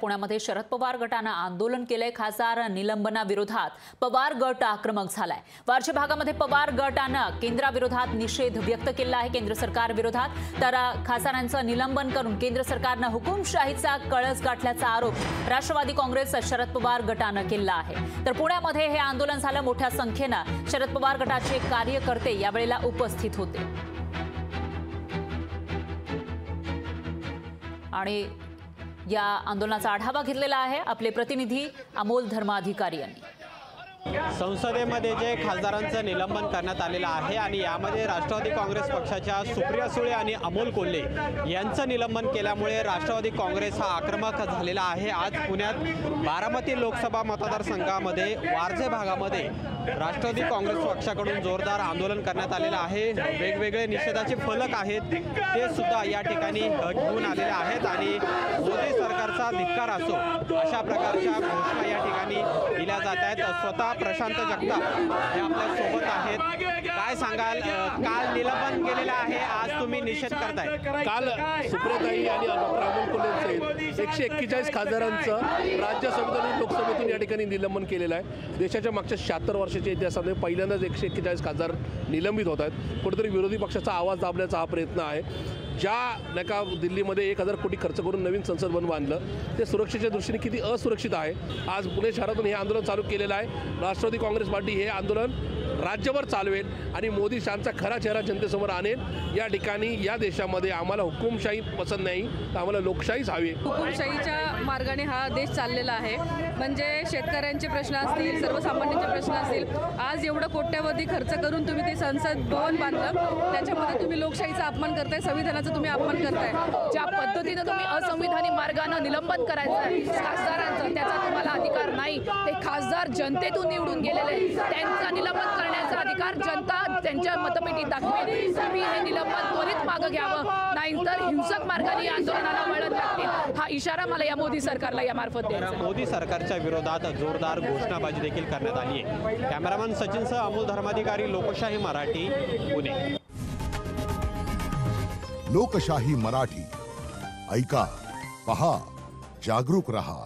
पुण्यामध्ये शरद पवार गटानं आंदोलन केलंय। खासदार निलंबनाविरोधात पवार गट आक्रमक झालाय। वारजे भागामध्ये पवार गटानं केंद्राविरोधात निषेध व्यक्त केला आहे। केंद्र सरकार विरोधात तर खासदारांचं निलंबन करून केंद्र सरकारनं हुकुमशाहीचा कळस गाठल्याचा आरोप राष्ट्रवादी काँग्रेस शरद पवार गटानं केला आहे। तर पुण्यामध्ये हे आंदोलन झालं। मोठ्या संख्येनं शरद पवार गटाचे कार्यकर्ते यावेळेला उपस्थित होते आणि या आंदोलनाचा आढावा घेतलेला आहे आपले प्रतिनिधी अमोल धर्माधिकारी यांनी। संसदेमध्ये जे खासदारांचं निलंबन करण्यात आलेलं आहे आणि यामध्ये राष्ट्रवादी काँग्रेस पक्षाच्या सुप्रिया सुळे आणि अमोल कोल्हे यांचं निलंबन केल्यामुळे राष्ट्रवादी काँग्रेस हा आक्रमक झालेला आहे। आज पुण्यात बारामती लोकसभा मतदारसंघामध्ये वारजे भागामध्ये राष्ट्रवादी काँग्रेस पक्षाकडून जोरदार आंदोलन करण्यात आलेलं आहे। वेगवेगळे निषेधाचे फलक आहेत ते सुद्धा या ठिकाणी घेऊन आलेले आहेत आणि मोदी सरकारचा धिक्कार असो अशा प्रकारच्या घोषणा या ठिकाणी दिल्या जात आहेत। स्वतः प्रशांत जगताप हे आपल्या सोबत आहेत। काय सांगाल, काल निलंबन केलेलं आहे, आज तुम्ही निषेध करताय? काल सुप्रियाताई आणि डॉक्टर अमोल कोल्हे 141 खासदारांचं राज्यसभेतून आणि लोकसभेतून या ठिकाणी निलंबन केलेलं आहे। देशाच्या मागच्या 76 वर्षाच्या इतिहासामध्ये पहिल्यांदाच 141 खासदार निलंबित होत आहेत। कुठेतरी विरोधी पक्षाचा आवाज दाबण्याचा हा प्रयत्न आहे। ज्या नका दिल्लीमध्ये 1000 कोटी खर्च करून नवीन संसद भवन बांधलं ते सुरक्षेच्या दृष्टीने किती असुरक्षित आहे। आज पुणे शहरातून हे आंदोलन चालू केलेलं आहे। राष्ट्रवादी काँग्रेस पार्टी हे आंदोलन राज्यभर चालवेल आणि मोदी शांचा खरा चेहरा जनतेसमोर आणेल। या ठिकाणी या देशामध्ये आम्हाला हुकुमशाही पसंत नाही, तर आम्हाला लोकशाहीच हवी। हुकुमशाहीच्या मार्गाने हा देश चाललेला आहे। म्हणजे शेतकऱ्यांचे प्रश्न असतील, सर्वसामान्यांचे प्रश्न असतील, आज एवढं कोट्यावधी खर्च करून तुम्ही ते संसद भवन बांधलं, त्याच्यामध्ये तुम्ही लोकशाहीचा अपमान करताय, संविधानाचा तुम्ही अपमान करताय। ज्या पद्धतीनं तुम्ही असंविधानिक मार्गाने निलंबन करायचं आहे खासदारांचं, त्याचा तुम्हाला अधिकार नाही। ते खासदार जनतेतून निवडून गेलेले, त्यांचं निलंबन करण्याचा अधिकार जनता त्यांच्या मतपेटीत दाखवेल। तुम्ही हे निलंबन त्वरित मागे घ्यावं, नाहीतर हिंसक मार्गाने आंदोलनाला वळण लागतील, हा इशारा मला या मोदी सरकारला यामार्फत द्यायचा आहे। मोदी सरकारच्या विरोधात जोरदार घोषणाबाजी देखील करण्यात आली आहे। कॅमेरामन सचिनसह अमोल धर्माधिकारी, लोकशाही मराठी, पुणे। लोकशाही मराठी, ऐका, पहा, जागरूक रहा।